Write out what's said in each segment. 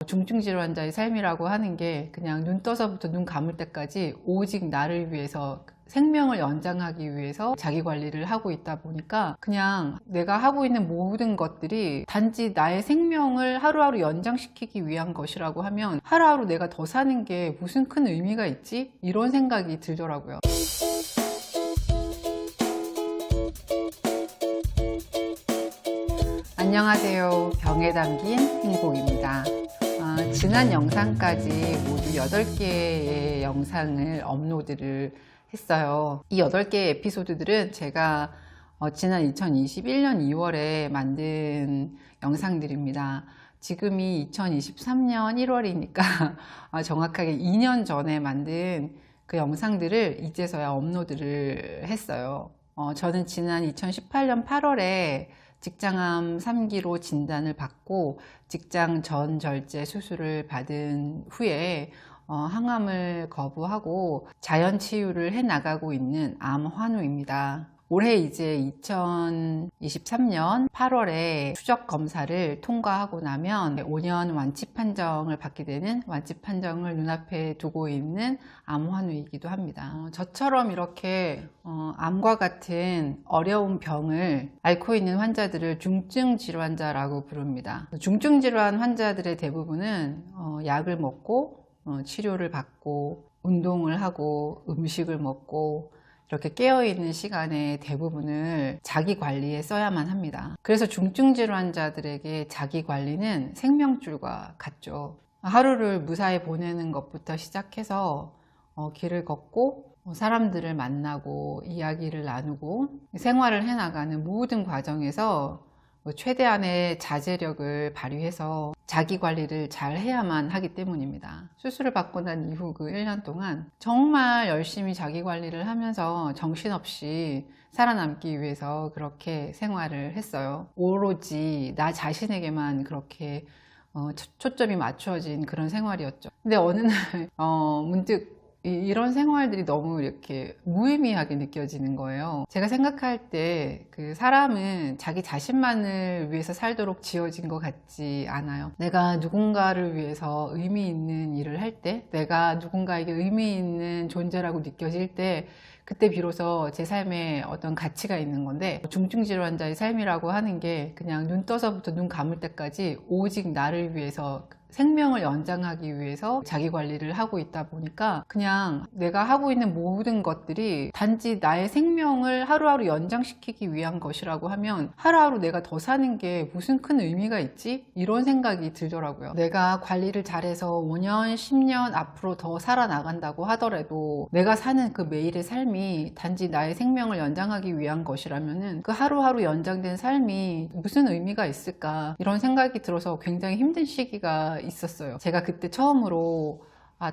중증질환자의 삶이라고 하는 게 그냥 눈 떠서부터 눈 감을 때까지 오직 나를 위해서, 생명을 연장하기 위해서 자기 관리를 하고 있다 보니까 그냥 내가 하고 있는 모든 것들이 단지 나의 생명을 하루하루 연장시키기 위한 것이라고 하면 하루하루 내가 더 사는 게 무슨 큰 의미가 있지? 이런 생각이 들더라고요. 안녕하세요. 병에 담긴 행복입니다. 지난 영상까지 모두 8개의 영상을 업로드를 했어요. 이 8개의 에피소드들은 제가 지난 2021년 2월에 만든 영상들입니다. 지금이 2023년 1월이니까 정확하게 2년 전에 만든 그 영상들을 이제서야 업로드를 했어요. 저는 지난 2018년 8월에 직장암 3기로 진단을 받고 직장 전절제 수술을 받은 후에 항암을 거부하고 자연 치유를 해 나가고 있는 암 환우입니다. 올해 이제 2023년 8월에 추적 검사를 통과하고 나면 5년 완치 판정을 받게 되는, 완치 판정을 눈앞에 두고 있는 암 환우이기도 합니다. 저처럼 이렇게 암과 같은 어려운 병을 앓고 있는 환자들을 중증 질환자라고 부릅니다. 중증 질환 환자들의 대부분은 약을 먹고 치료를 받고 운동을 하고 음식을 먹고 이렇게 깨어있는 시간의 대부분을 자기 관리에 써야만 합니다. 그래서 중증 질환자들에게 자기 관리는 생명줄과 같죠. 하루를 무사히 보내는 것부터 시작해서 길을 걷고 사람들을 만나고 이야기를 나누고 생활을 해나가는 모든 과정에서 최대한의 자제력을 발휘해서 자기 관리를 잘 해야만 하기 때문입니다. 수술을 받고 난 이후 그 1년 동안 정말 열심히 자기 관리를 하면서 정신없이 살아남기 위해서 그렇게 생활을 했어요. 오로지 나 자신에게만 그렇게 초점이 맞춰진 그런 생활이었죠. 근데 어느 날 문득 이런 생활들이 너무 이렇게 무의미하게 느껴지는 거예요. 제가 생각할 때 그 사람은 자기 자신만을 위해서 살도록 지어진 것 같지 않아요. 내가 누군가를 위해서 의미 있는 일을 할 때, 내가 누군가에게 의미 있는 존재라고 느껴질 때, 그때 비로소 제 삶에 어떤 가치가 있는 건데, 중증 질환자의 삶이라고 하는 게 그냥 눈 떠서부터 눈 감을 때까지 오직 나를 위해서, 생명을 연장하기 위해서 자기 관리를 하고 있다 보니까 그냥 내가 하고 있는 모든 것들이 단지 나의 생명을 하루하루 연장시키기 위한 것이라고 하면 하루하루 내가 더 사는 게 무슨 큰 의미가 있지? 이런 생각이 들더라고요. 내가 관리를 잘해서 5년, 10년 앞으로 더 살아나간다고 하더라도 내가 사는 그 매일의 삶이 단지 나의 생명을 연장하기 위한 것이라면은 그 하루하루 연장된 삶이 무슨 의미가 있을까? 이런 생각이 들어서 굉장히 힘든 시기가 있었어요. 제가 그때 처음으로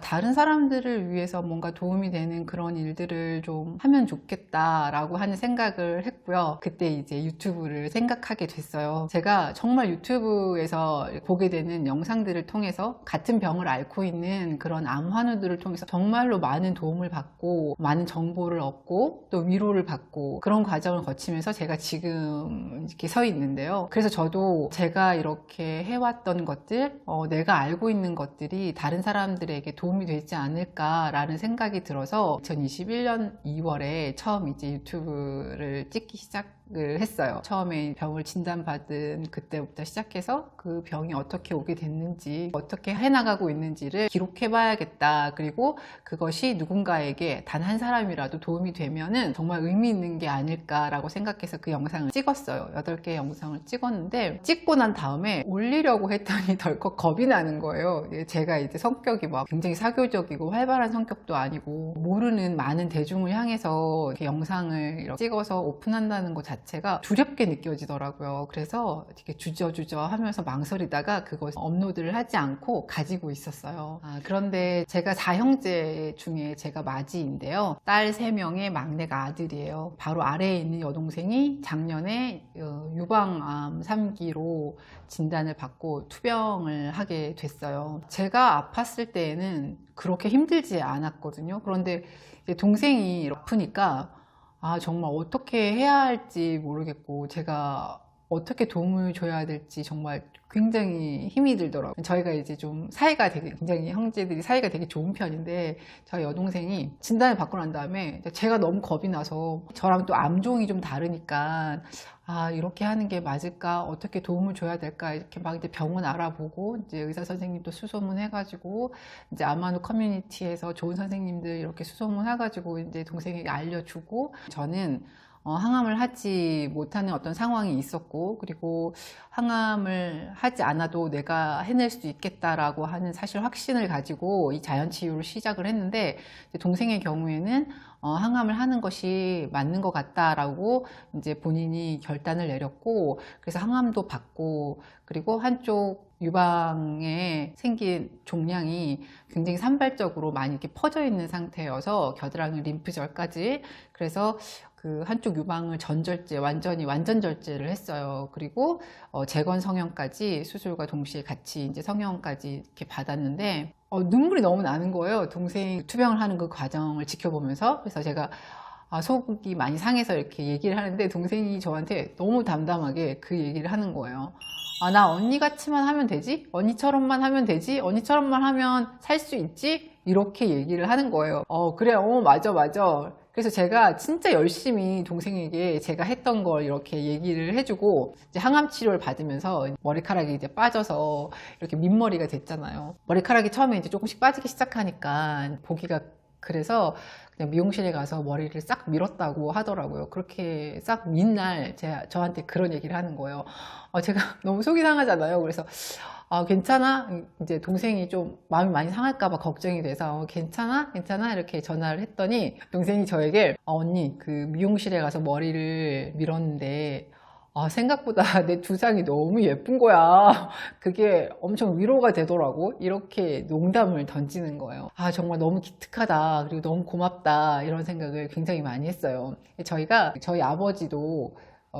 다른 사람들을 위해서 뭔가 도움이 되는 그런 일들을 좀 하면 좋겠다라고 하는 생각을 했고요. 그때 이제 유튜브를 생각하게 됐어요. 제가 정말 유튜브에서 보게 되는 영상들을 통해서 같은 병을 앓고 있는 그런 암 환우들을 통해서 정말로 많은 도움을 받고 많은 정보를 얻고 또 위로를 받고 그런 과정을 거치면서 제가 지금 이렇게 서 있는데요. 그래서 저도 제가 이렇게 해왔던 것들, 내가 알고 있는 것들이 다른 사람들에게 도움이 되지 않을까라는 생각이 들어서 2021년 2월에 처음 이제 유튜브를 찍기 시작을 했어요. 처음에 병을 진단받은 그때부터 시작해서 그 병이 어떻게 오게 됐는지, 어떻게 해나가고 있는지를 기록해 봐야겠다. 그리고 그것이 누군가에게 단 한 사람이라도 도움이 되면은 정말 의미 있는 게 아닐까라고 생각해서 그 영상을 찍었어요. 8개의 영상을 찍었는데 찍고 난 다음에 올리려고 했더니 덜컥 겁이 나는 거예요. 제가 이제 성격이 막 굉장히 사교적이고 활발한 성격도 아니고 모르는 많은 대중을 향해서 이렇게 영상을 이렇게 찍어서 오픈한다는 것 자체가 두렵게 느껴지더라고요. 그래서 이렇게 주저주저 하면서 망설이다가 그것을 업로드를 하지 않고 가지고 있었어요. 그런데 제가 4형제 중에 제가 마지인데요. 딸 3명의 막내가 아들이에요. 바로 아래에 있는 여동생이 작년에 유방암 3기로 진단을 받고 투병을 하게 됐어요. 제가 아팠을 때에는 그렇게 힘들지 않았거든요. 그런데 동생이 아프니까 정말 어떻게 해야 할지 모르겠고 제가 어떻게 도움을 줘야 될지 정말 굉장히 힘이 들더라고요. 저희가 이제 좀 사이가 되게 굉장히 형제들이 사이가 되게 좋은 편인데 저희 여동생이 진단을 받고 난 다음에 제가 너무 겁이 나서 저랑 또 암종이 좀 다르니까 아 이렇게 하는 게 맞을까 어떻게 도움을 줘야 될까 이렇게 막 이제 병원 알아보고 이제 의사 선생님도 수소문 해가지고 이제 암환우 커뮤니티에서 좋은 선생님들 이렇게 수소문 해가지고 이제 동생에게 알려주고 저는 항암을 하지 못하는 어떤 상황이 있었고 그리고 항암을 하지 않아도 내가 해낼 수 있겠다라고 하는 사실 확신을 가지고 이 자연치유를 시작을 했는데 동생의 경우에는 항암을 하는 것이 맞는 것 같다라고 이제 본인이 결단을 내렸고 그래서 항암도 받고 그리고 한쪽 유방에 생긴 종양이 굉장히 산발적으로 많이 이렇게 퍼져 있는 상태여서 겨드랑이 림프절까지 그래서 그 한쪽 유방을 전절제 완전 절제를 했어요. 그리고 재건 성형까지 수술과 동시에 같이 이제 성형까지 이렇게 받았는데 눈물이 너무 나는 거예요. 동생 투병을 하는 그 과정을 지켜보면서 그래서 제가 속이 많이 상해서 이렇게 얘기를 하는데 동생이 저한테 너무 담담하게 그 얘기를 하는 거예요. 나 언니같이만 하면 되지? 언니처럼만 하면 되지? 언니처럼만 하면 살 수 있지? 이렇게 얘기를 하는 거예요. 그래, 맞아. 그래서 제가 진짜 열심히 동생에게 제가 했던 걸 이렇게 얘기를 해주고 이제 항암 치료를 받으면서 머리카락이 이제 빠져서 이렇게 민머리가 됐잖아요. 머리카락이 처음에 이제 조금씩 빠지기 시작하니까 보기가 그래서 그냥 미용실에 가서 머리를 싹 밀었다고 하더라고요. 그렇게 싹 민 날 저한테 그런 얘기를 하는 거예요. 제가 너무 속이 상하잖아요. 그래서 괜찮아? 이제 동생이 좀 마음이 많이 상할까봐 걱정이 돼서 괜찮아? 이렇게 전화를 했더니 동생이 저에게 언니 그 미용실에 가서 머리를 밀었는데 생각보다 내 두상이 너무 예쁜 거야. 그게 엄청 위로가 되더라고. 이렇게 농담을 던지는 거예요. 정말 너무 기특하다. 그리고 너무 고맙다. 이런 생각을 굉장히 많이 했어요. 저희 아버지도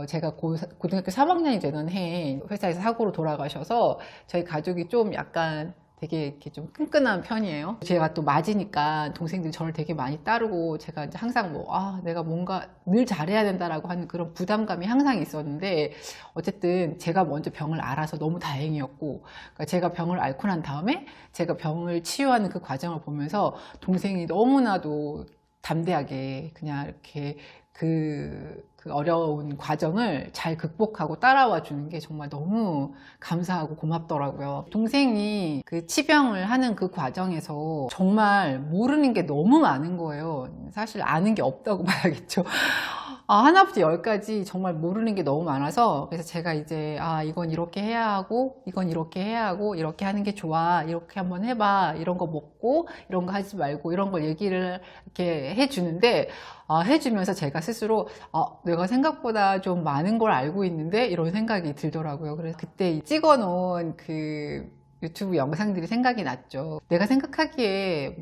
제가 고등학교 3학년이 되던 해에 회사에서 사고로 돌아가셔서 저희 가족이 좀 약간 되게 이렇게 좀 끈끈한 편이에요. 제가 또 맞으니까 동생들이 저를 되게 많이 따르고 제가 이제 항상 내가 뭔가 늘 잘해야 된다라고 하는 그런 부담감이 항상 있었는데 어쨌든 제가 먼저 병을 알아서 너무 다행이었고 그러니까 제가 병을 앓고 난 다음에 제가 병을 치유하는 그 과정을 보면서 동생이 너무나도 담대하게 그냥 이렇게 그 어려운 과정을 잘 극복하고 따라와 주는 게 정말 너무 감사하고 고맙더라고요. 동생이 그 치병을 하는 그 과정에서 정말 모르는 게 너무 많은 거예요. 사실 아는 게 없다고 봐야겠죠. 하나부터 열까지 정말 모르는 게 너무 많아서 그래서 제가 이제 이건 이렇게 해야 하고 이건 이렇게 해야 하고 이렇게 하는 게 좋아 이렇게 한번 해봐 이런 거 먹고 이런 거 하지 말고 이런 걸 얘기를 이렇게 해주는데 해주면서 제가 스스로 내가 생각보다 좀 많은 걸 알고 있는데 이런 생각이 들더라고요. 그래서 그때 찍어 놓은 그 유튜브 영상들이 생각이 났죠. 내가 생각하기에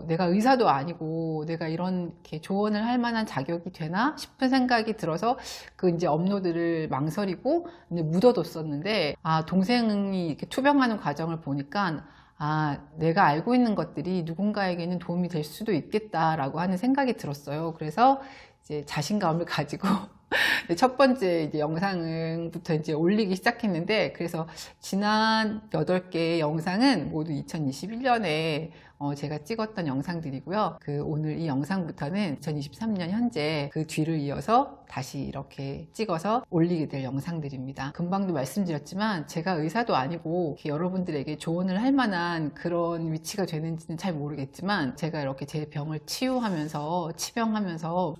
내가 의사도 아니고 내가 이렇게 조언을 할 만한 자격이 되나 싶은 생각이 들어서 그 이제 업로드를 망설이고 묻어뒀었는데 동생이 이렇게 투병하는 과정을 보니까 내가 알고 있는 것들이 누군가에게는 도움이 될 수도 있겠다라고 하는 생각이 들었어요. 그래서 이제 자신감을 가지고 첫 번째 이제 영상부터 이제 올리기 시작했는데 그래서 지난 8개의 영상은 모두 2021년에 제가 찍었던 영상들이고요. 오늘 이 영상부터는 2023년 현재 그 뒤를 이어서 다시 이렇게 찍어서 올리게 될 영상들입니다. 금방도 말씀드렸지만 제가 의사도 아니고 여러분들에게 조언을 할 만한 그런 위치가 되는지는 잘 모르겠지만 제가 이렇게 제 병을 치병하면서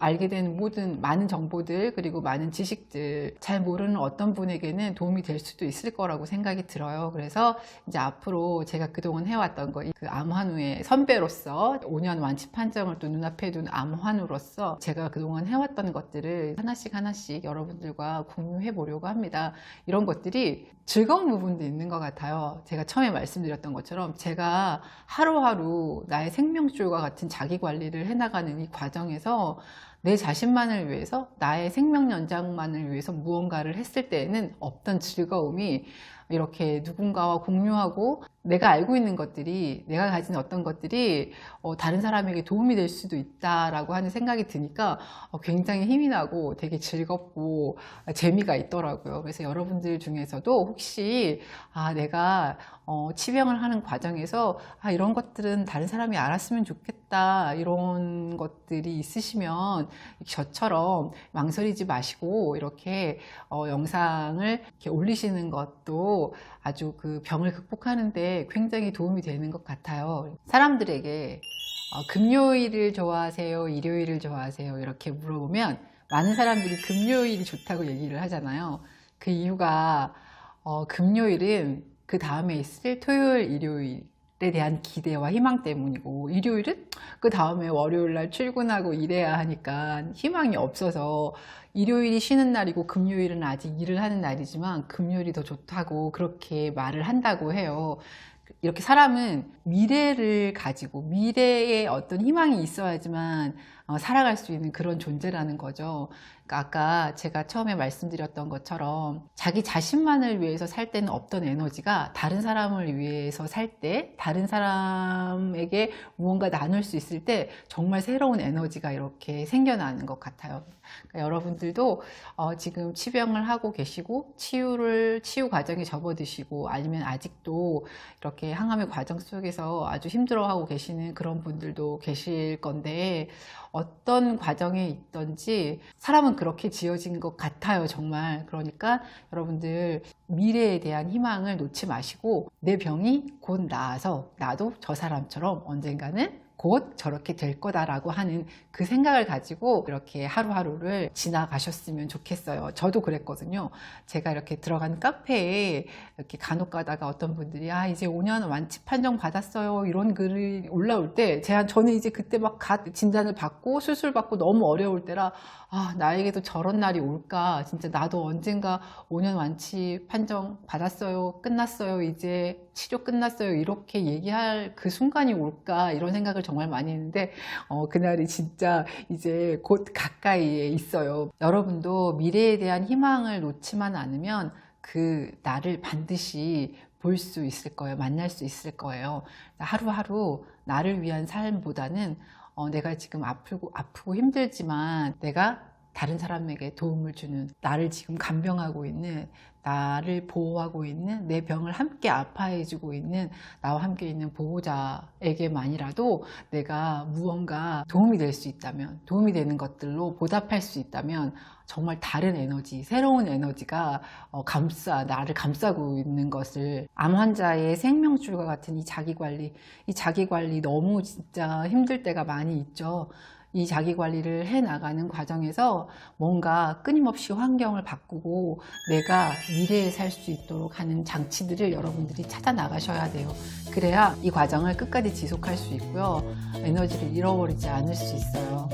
알게 된 많은 정보들 그리고 많은 지식들 잘 모르는 어떤 분에게는 도움이 될 수도 있을 거라고 생각이 들어요. 그래서 이제 앞으로 제가 그동안 해왔던 거 그 암환우의 선배로서 5년 완치 판정을 또 눈앞에 둔 암환우로서 제가 그동안 해왔던 것들을 하나씩 여러분들과 공유해 보려고 합니다. 이런 것들이 즐거운 부분도 있는 것 같아요. 제가 처음에 말씀드렸던 것처럼 제가 하루하루 나의 생명줄과 같은 자기 관리를 해나가는 이 과정에서 내 자신만을 위해서, 나의 생명 연장만을 위해서 무언가를 했을 때에는 없던 즐거움이 이렇게 누군가와 공유하고 내가 알고 있는 것들이, 내가 가진 어떤 것들이 다른 사람에게 도움이 될 수도 있다라고 하는 생각이 드니까 굉장히 힘이 나고 되게 즐겁고 재미가 있더라고요. 그래서 여러분들 중에서도 혹시 내가 치병을 하는 과정에서 이런 것들은 다른 사람이 알았으면 좋겠다, 이런 것들이 있으시면 저처럼 망설이지 마시고 이렇게 영상을 이렇게 올리시는 것도 아주 그 병을 극복하는데 굉장히 도움이 되는 것 같아요. 사람들에게 금요일을 좋아하세요? 일요일을 좋아하세요? 이렇게 물어보면 많은 사람들이 금요일이 좋다고 얘기를 하잖아요. 그 이유가 금요일은 그 다음에 있을 토요일, 일요일에 대한 기대와 희망 때문이고, 일요일은 그 다음에 월요일날 출근하고 일해야 하니까 희망이 없어서, 일요일이 쉬는 날이고 금요일은 아직 일을 하는 날이지만 금요일이 더 좋다고 그렇게 말을 한다고 해요. 이렇게 사람은 미래를 가지고 미래에 어떤 희망이 있어야지만 살아갈 수 있는 그런 존재라는 거죠. 그러니까 아까 제가 처음에 말씀드렸던 것처럼 자기 자신만을 위해서 살 때는 없던 에너지가 다른 사람을 위해서 살 때, 다른 사람에게 무언가 나눌 수 있을 때 정말 새로운 에너지가 이렇게 생겨나는 것 같아요. 그러니까 여러분들도 지금 치병을 하고 계시고 치유 과정에 접어드시고, 아니면 아직도 이렇게 항암의 과정 속에서 아주 힘들어하고 계시는 그런 분들도 계실 건데, 어떤 과정에 있든지 사람은 그렇게 지어진 것 같아요, 정말. 그러니까 여러분들 미래에 대한 희망을 놓지 마시고, 내 병이 곧 나아서 나도 저 사람처럼 언젠가는 곧 저렇게 될 거다라고 하는 그 생각을 가지고 이렇게 하루하루를 지나가셨으면 좋겠어요. 저도 그랬거든요. 제가 이렇게 들어간 카페에 이렇게 간혹 가다가 어떤 분들이 이제 5년 완치 판정 받았어요, 이런 글이 올라올 때 저는 이제 그때 막 진단을 받고 수술 받고 너무 어려울 때라 나에게도 저런 날이 올까, 진짜 나도 언젠가 5년 완치 판정 받았어요, 끝났어요, 이제 치료 끝났어요, 이렇게 얘기할 그 순간이 올까, 이런 생각을 정말 많이 했는데 그날이 진짜 이제 곧 가까이에 있어요. 여러분도 미래에 대한 희망을 놓지만 않으면 그 날을 반드시 볼 수 있을 거예요. 만날 수 있을 거예요. 하루하루 나를 위한 삶보다는 내가 지금 아프고 힘들지만 내가 다른 사람에게 도움을 주는, 나를 지금 간병하고 있는, 나를 보호하고 있는, 내 병을 함께 아파해주고 있는, 나와 함께 있는 보호자에게만이라도 내가 무언가 도움이 될 수 있다면, 도움이 되는 것들로 보답할 수 있다면 정말 다른 에너지, 새로운 에너지가 나를 감싸고 있는 것을, 암 환자의 생명줄과 같은 이 자기관리 너무 진짜 힘들 때가 많이 있죠. 이 자기관리를 해나가는 과정에서 뭔가 끊임없이 환경을 바꾸고 내가 미래에 살 수 있도록 하는 장치들을 여러분들이 찾아 나가셔야 돼요. 그래야 이 과정을 끝까지 지속할 수 있고요. 에너지를 잃어버리지 않을 수 있어요.